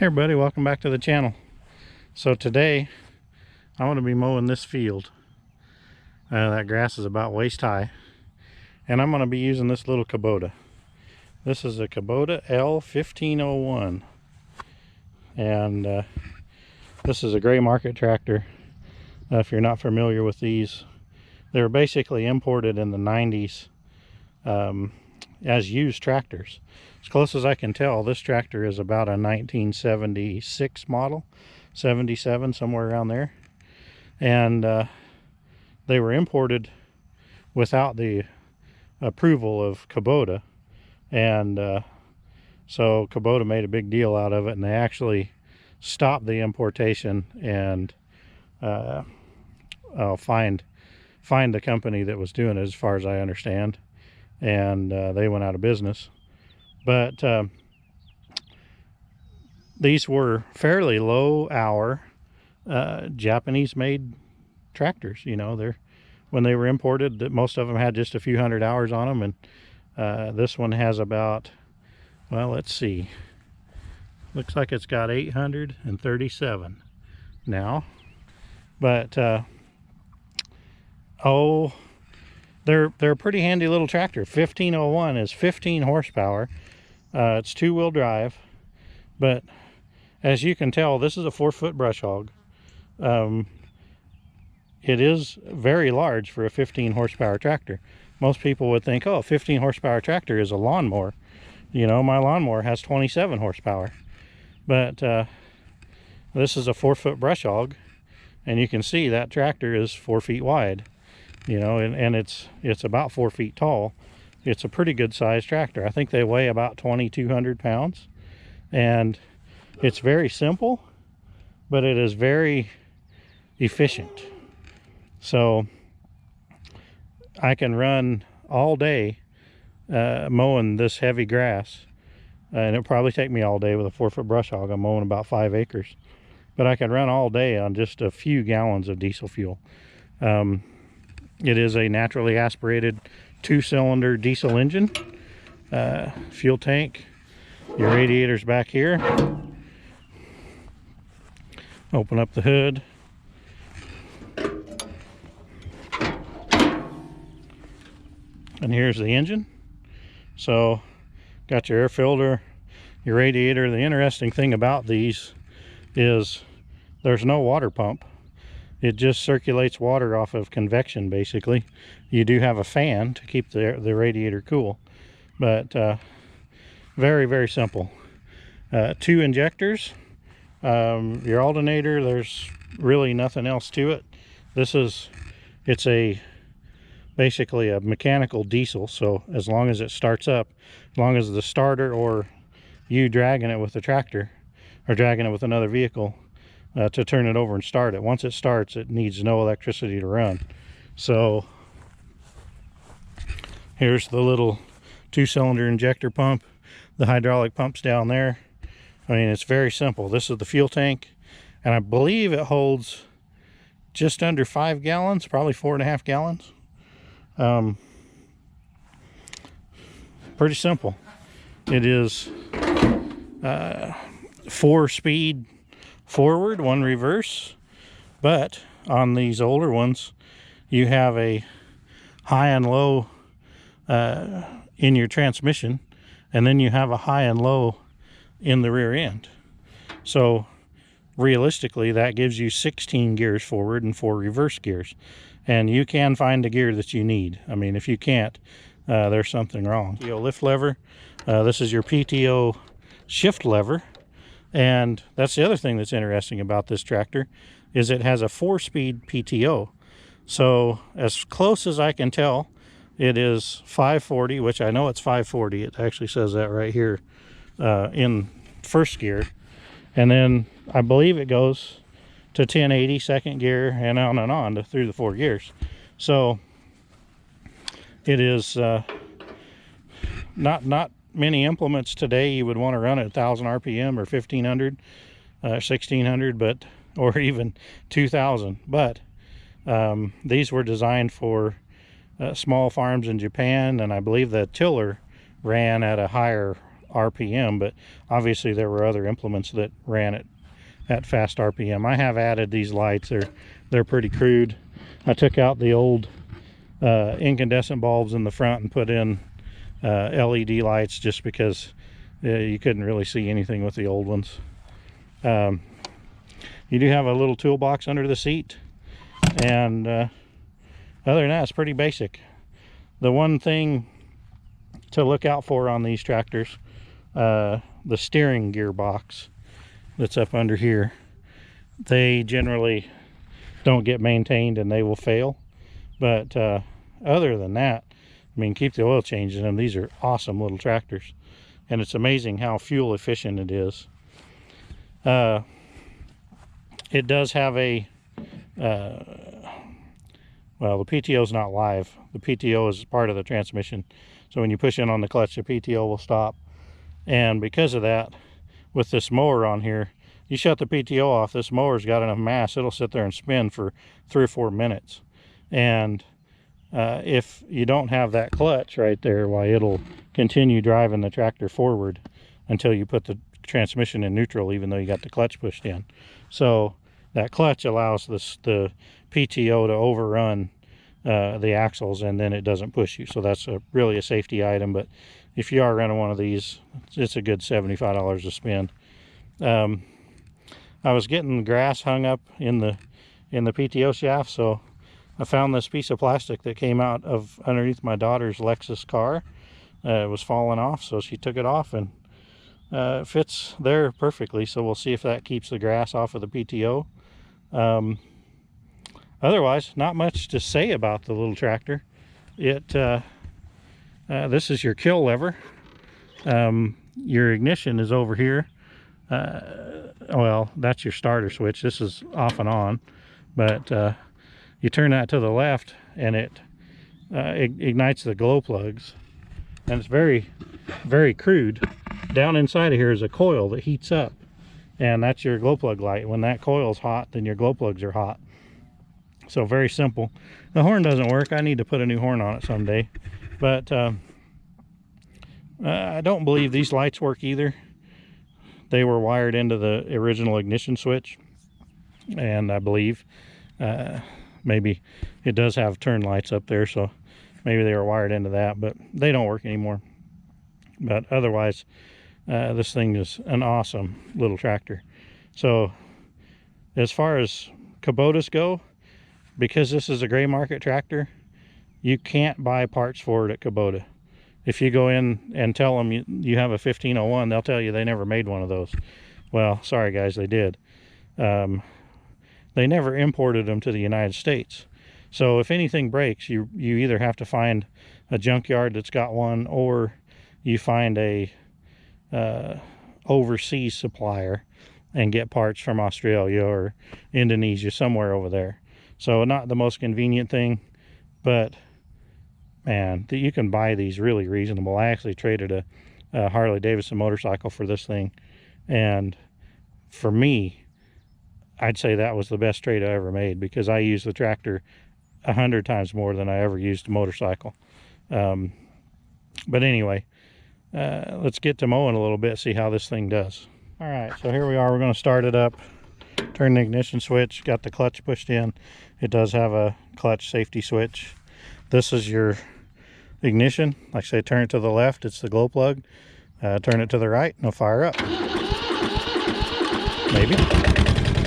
Hey everybody, welcome back to the channel. So today I want to be mowing this field. That grass is about waist high, and I'm going to be using this little Kubota. This is a Kubota L1501, and this is a gray market tractor. If you're not familiar with these, they were basically imported in the 90s as used tractors. As close as I can tell, this tractor is about a 1976 model, 77, somewhere around there. And they were imported without the approval of Kubota. And so Kubota made a big deal out of it, and they actually stopped the importation and find the company that was doing it, as far as I understand. And they went out of business. But these were fairly low hour Japanese made tractors. You know, when they were imported, most of them had just a few hundred hours on them, and this one has about, well, let's see, looks like it's got 837 now. But they're a pretty handy little tractor. 1501 is 15 horsepower. It's two-wheel drive, but as you can tell, this is a 4-foot brush hog. It is very large for a 15 horsepower tractor. Most people would think, oh, 15 horsepower tractor is a lawnmower. You know, my lawnmower has 27 horsepower. But this is a 4-foot brush hog, and you can see that tractor is 4 feet wide. You know, and it's about 4 feet tall. It's a pretty good sized tractor. I think they weigh about 2,200 pounds, and it's very simple, but it is very efficient. So I can run all day mowing this heavy grass, and it'll probably take me all day with a 4-foot brush hog. I'm mowing about 5 acres, but I can run all day on just a few gallons of diesel fuel. It is a naturally aspirated 2-cylinder diesel engine. Fuel tank. Your radiator's back here. Open up the hood. And here's the engine. So, got your air filter, your radiator. The interesting thing about these is there's no water pump. It just circulates water off of convection, basically. You do have a fan to keep the radiator cool, but very, very simple. 2 injectors, your alternator. There's really nothing else to it. It's basically a mechanical diesel, so as long as it starts up, as long as the starter or you dragging it with the tractor or dragging it with another vehicle to turn it over and start it. Once it starts, it needs no electricity to run. So here's the little 2-cylinder injector pump. The hydraulic pump's down there. I mean, it's very simple. This is the fuel tank, and I believe it holds just under 5 gallons, probably 4.5 gallons. Pretty simple. It is 4-speed forward, 1 reverse, but on these older ones you have a high and low in your transmission, and then you have a high and low in the rear end. So realistically, that gives you 16 gears forward and 4 reverse gears, and you can find the gear that you need. I mean, if you can't, there's something wrong. PTO lift lever. This is your PTO shift lever. And that's the other thing that's interesting about this tractor, is it has a 4-speed PTO. So as close as I can tell, it is 540, which I know it's 540. It actually says that right here in first gear. And then I believe it goes to 1080 second gear, and on through the 4 gears. So it is not many implements today you would want to run at 1,000 RPM or 1,500, 1,600, but or even 2,000. But these were designed for small farms in Japan, and I believe the tiller ran at a higher RPM, but obviously there were other implements that ran it at fast RPM. I have added these lights. They're pretty crude. I took out the old incandescent bulbs in the front and put in LED lights just because you couldn't really see anything with the old ones. You do have a little toolbox under the seat, and other than that, it's pretty basic. The one thing to look out for on these tractors, the steering gearbox that's up under here, they generally don't get maintained and they will fail. But other than that, I mean, keep the oil change in them. These are awesome little tractors, and it's amazing how fuel efficient it is. It does have a well, the PTO is not live. The PTO is part of the transmission, so when you push in on the clutch, the PTO will stop. And because of that, with this mower on here, you shut the PTO off, this mower's got enough mass, it'll sit there and spin for 3 or 4 minutes. And if you don't have that clutch right there, why, it'll continue driving the tractor forward until you put the transmission in neutral, even though you got the clutch pushed in. So that clutch allows the PTO to overrun the axles, and then it doesn't push you. So that's really a safety item. But if you are running one of these, it's a good $75 to spend. I was getting the grass hung up in the PTO shaft, so I found this piece of plastic that came out of underneath my daughter's Lexus car. It was falling off, so she took it off, and it fits there perfectly. So we'll see if that keeps the grass off of the PTO. Otherwise, not much to say about the little tractor. This is your kill lever. Your ignition is over here. Well, that's your starter switch. This is off and on, but you turn that to the left and it ignites the glow plugs, and it's very, very crude. Down inside of here is a coil that heats up, and that's your glow plug light. When that coil's hot, then your glow plugs are hot. So very simple. The horn doesn't work. I need to put a new horn on it someday. But I don't believe these lights work either. They were wired into the original ignition switch, and I believe maybe it does have turn lights up there, so maybe they were wired into that, but they don't work anymore. But otherwise, this thing is an awesome little tractor. So as far as Kubotas go, because this is a gray market tractor, you can't buy parts for it at Kubota. If you go in and tell them you have a 1501, they'll tell you they never made one of those. Well, sorry guys, they did. They never imported them to the United States. So if anything breaks, you either have to find a junkyard that's got one, or you find a overseas supplier and get parts from Australia or Indonesia, somewhere over there. So not the most convenient thing, but man, you can buy these really reasonable. I actually traded a Harley Davidson motorcycle for this thing, and for me, I'd say that was the best trade I ever made, because I used the tractor 100 times more than I ever used a motorcycle. But anyway, let's get to mowing a little bit, see how this thing does. All right, so here we are. We're going to start it up, turn the ignition switch, got the clutch pushed in. It does have a clutch safety switch. This is your ignition. Like I say, turn it to the left, it's the glow plug. Turn it to the right, and it'll fire up. Maybe.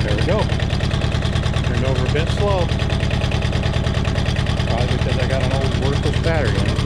There we go. Turned over a bit slow. Probably because I got an old worthless battery in it.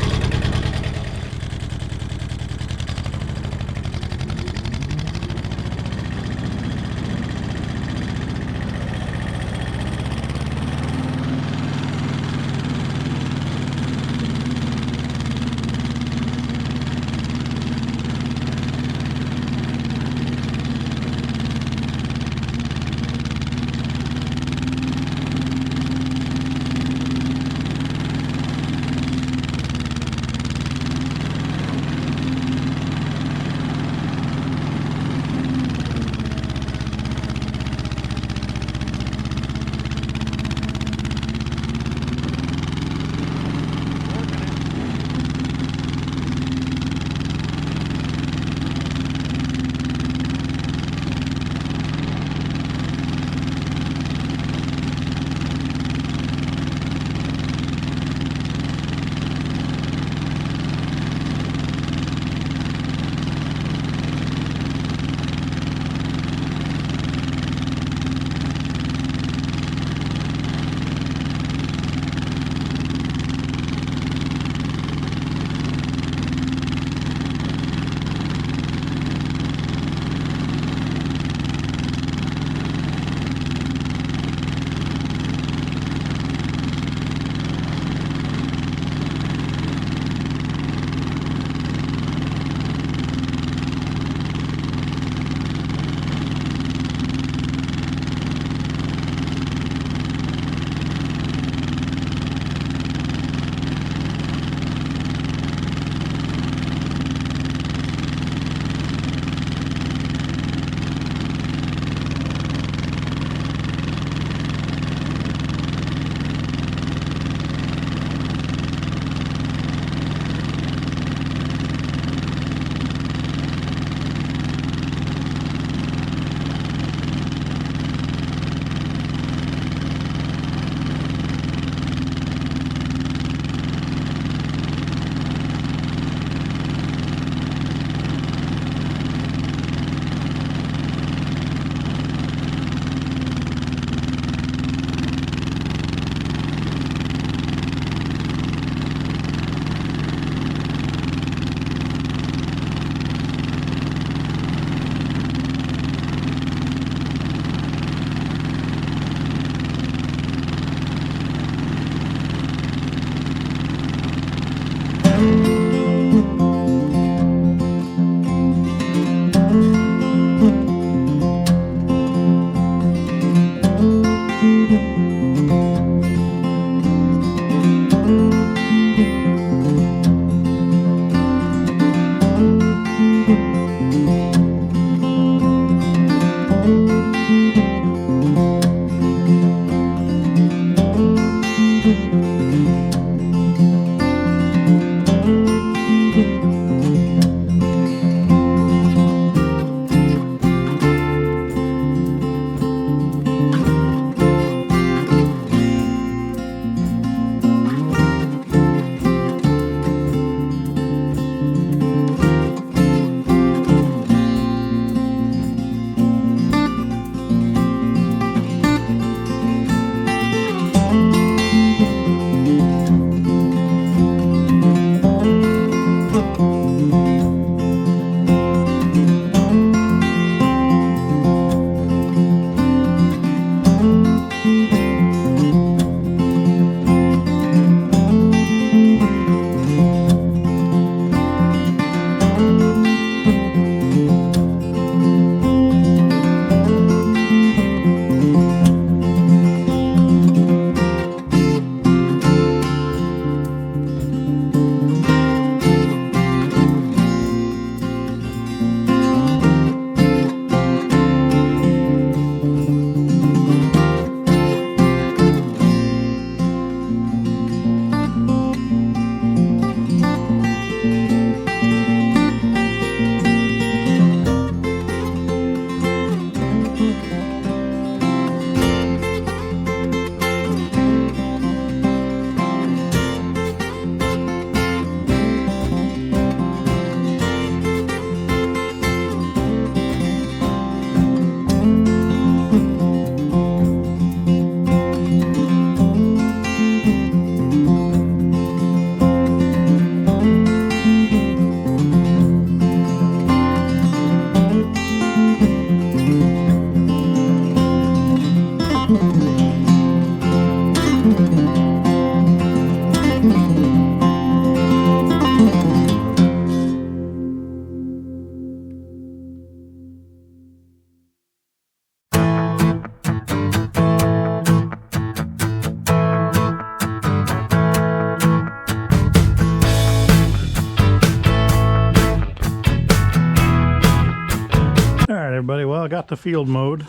got the field mode.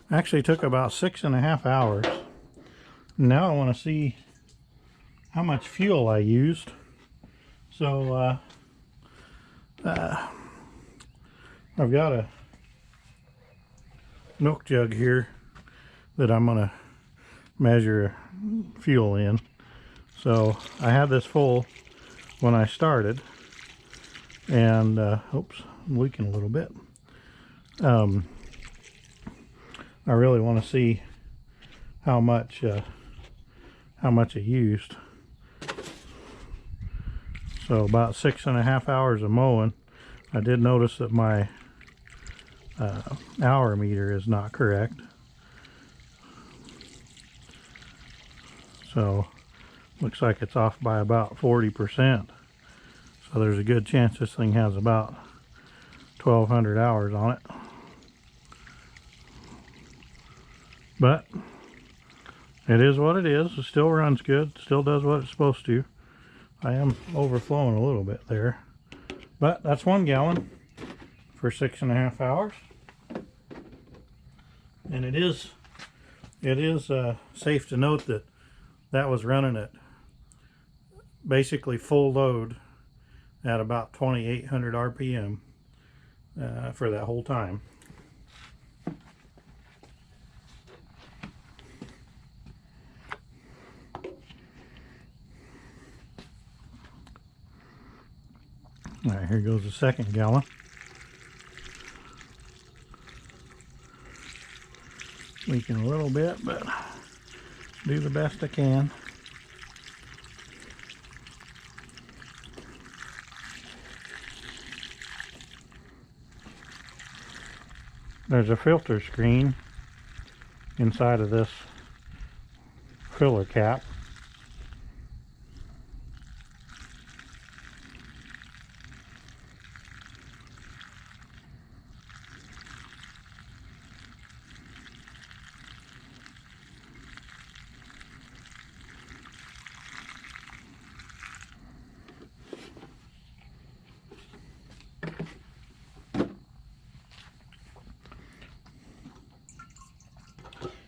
Actually took about 6.5 hours. Now I want to see how much fuel I used. So I've got a milk jug here that I'm gonna measure fuel in. So I had this full when I started, and oops, I'm leaking a little bit. I really want to see how much it used. So about 6.5 hours of mowing. I did notice that my hour meter is not correct. So looks like it's off by about 40%. So there's a good chance this thing has about 1,200 hours on it. But it is what it is. It still runs good. Still does what it's supposed to. I am overflowing a little bit there. But that's 1 gallon for 6.5 hours. And it is safe to note that that was running at basically full load at about 2,800 RPM for that whole time. All right, here goes the 2nd gallon. Leaking a little bit, but do the best I can. There's a filter screen inside of this filler cap.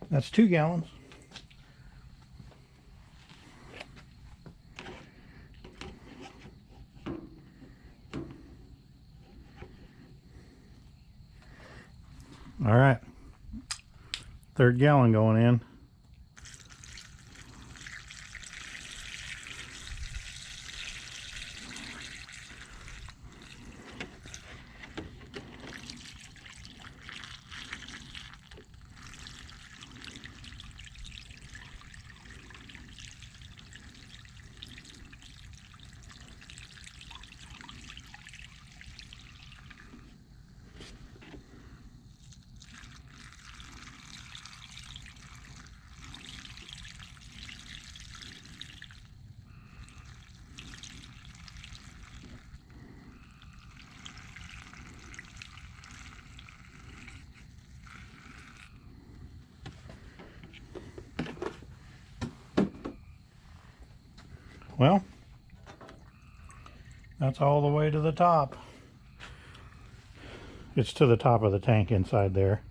That's 2 gallons. All right, 3rd gallon going in. Well, that's all the way to the top. It's to the top of the tank inside there.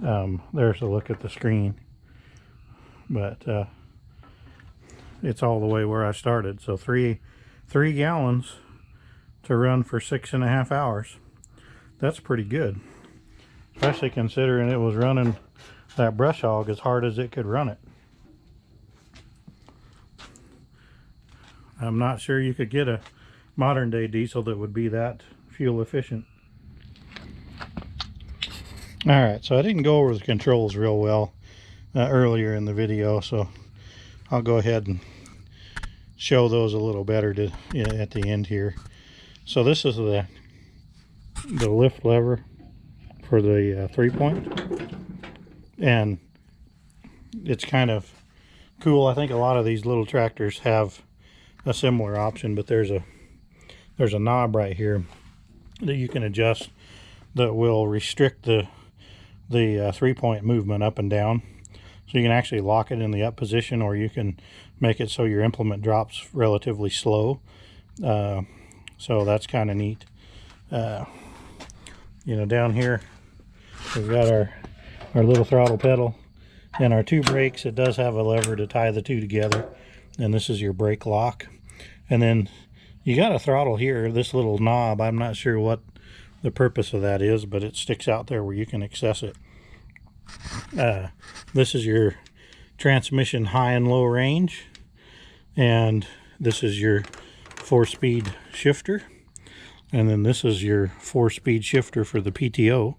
There's a look at the screen. But it's all the way where I started. So three gallons to run for 6.5 hours. That's pretty good. Especially considering it was running that brush hog as hard as it could run it. I'm not sure you could get a modern day diesel that would be that fuel efficient. Alright, so I didn't go over the controls real well earlier in the video, so I'll go ahead and show those a little better at the end here. So this is the lift lever for the 3-point, and it's kind of cool. I think a lot of these little tractors have a similar option, but there's a knob right here that you can adjust that will restrict the 3-point movement up and down. So you can actually lock it in the up position, or you can make it so your implement drops relatively slow. So that's kind of neat. You know, down here We've got our little throttle pedal and our two brakes. It does have a lever to tie the two together, and this is your brake lock. And then you got a throttle here, this little knob. I'm not sure what the purpose of that is, but it sticks out there where you can access it. This is your transmission high and low range, and this is your 4-speed shifter, and then this is your 4-speed shifter for the PTO,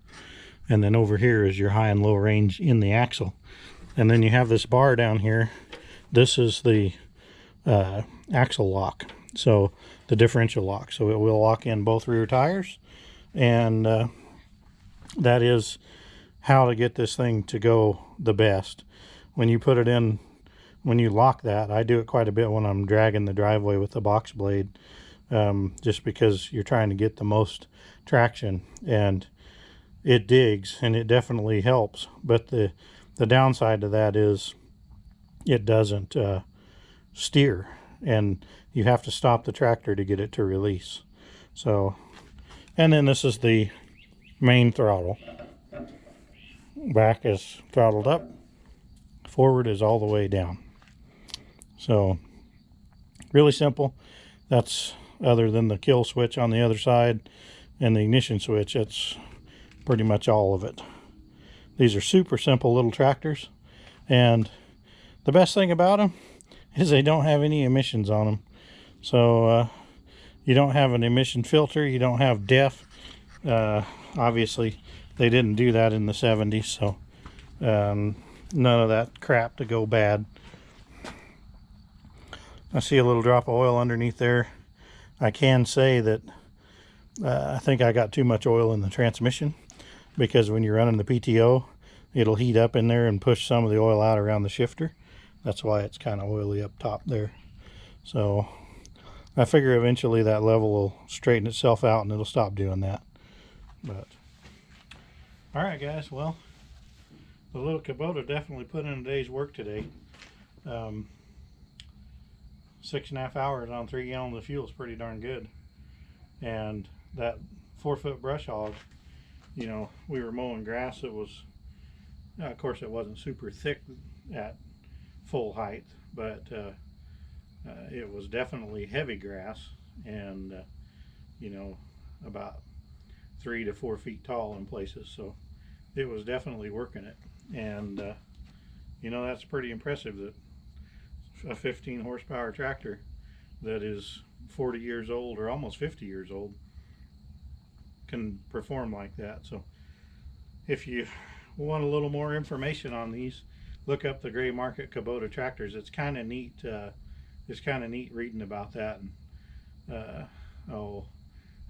and then over here is your high and low range in the axle. And then you have this bar down here. This is the axle lock, so the differential lock, so it will lock in both rear tires. And that is how to get this thing to go the best. When you put it in, when you lock that, I do it quite a bit when I'm dragging the driveway with the box blade, just because you're trying to get the most traction, and it digs and it definitely helps. But the downside to that is it doesn't steer, and you have to stop the tractor to get it to release. So, and then this is the main throttle. Back is throttled up, forward is all the way down. So really simple. That's, other than the kill switch on the other side and the ignition switch, that's pretty much all of it. These are super simple little tractors, and the best thing about them is they don't have any emissions on them. So you don't have an emission filter, you don't have DEF. Obviously they didn't do that in the 70s, so none of that crap to go bad. I see a little drop of oil underneath there. I can say that I think I got too much oil in the transmission, because when you're running the PTO, it'll heat up in there and push some of the oil out around the shifter. That's why it's kind of oily up top there. So I figure eventually that level will straighten itself out and it'll stop doing that. But all right, guys, well, the little Kubota definitely put in a day's work today. 6.5 hours on 3 gallons of fuel is pretty darn good. And that 4-foot brush hog, you know, we were mowing grass. It was, of course, it wasn't super thick at full height, but it was definitely heavy grass, and you know, about 3 to 4 feet tall in places. So it was definitely working it. And you know, that's pretty impressive that a 15 horsepower tractor that is 40 years old or almost 50 years old can perform like that. So if you want a little more information on these, look up the gray market Kubota tractors. It's kind of neat. It's kind of neat reading about that, and how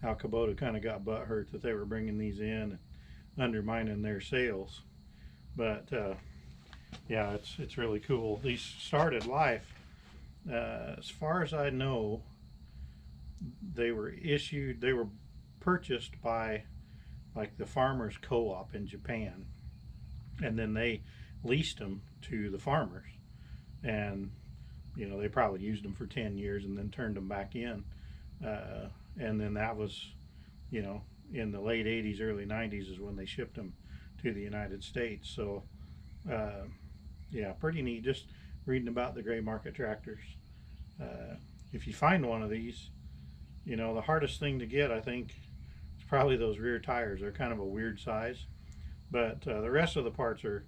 Kubota kind of got butthurt that they were bringing these in and undermining their sales. But yeah, it's really cool. These started life, as far as I know, they were purchased by like the farmers co-op in Japan, and then they leased them to the farmers, and you know, they probably used them for 10 years and then turned them back in, and then that was, you know, in the late 80s, early 90s is when they shipped them to the United States. So yeah, pretty neat just reading about the gray market tractors. If you find one of these, you know, the hardest thing to get, I think, is probably those rear tires. They're kind of a weird size, but the rest of the parts are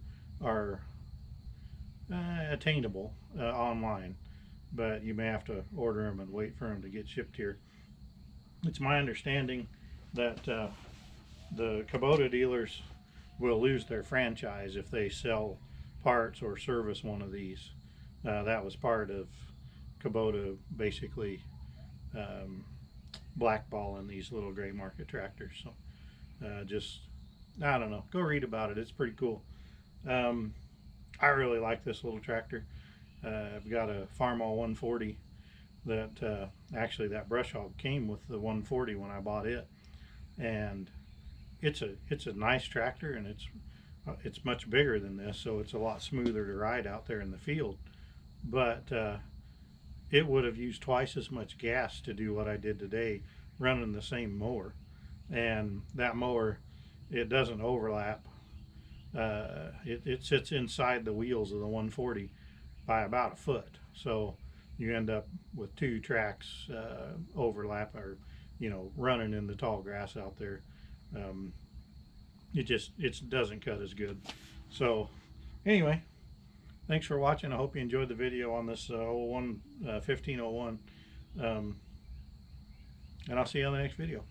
attainable online, but you may have to order them and wait for them to get shipped here. It's my understanding that the Kubota dealers will lose their franchise if they sell parts or service one of these. That was part of Kubota basically blackballing these little gray market tractors. So just, I don't know, go read about it. It's pretty cool. I really like this little tractor. I've got a Farmall 140 that actually that brush hog came with the 140 when I bought it, and it's a nice tractor, and it's much bigger than this, so it's a lot smoother to ride out there in the field. But it would have used twice as much gas to do what I did today running the same mower, and that mower, it doesn't overlap it sits inside the wheels of the 140 by about a foot. So you end up with two tracks overlap, or running in the tall grass out there. Um, it doesn't cut as good. So anyway, thanks for watching. I hope you enjoyed the video on this 1501, and I'll see you on the next video.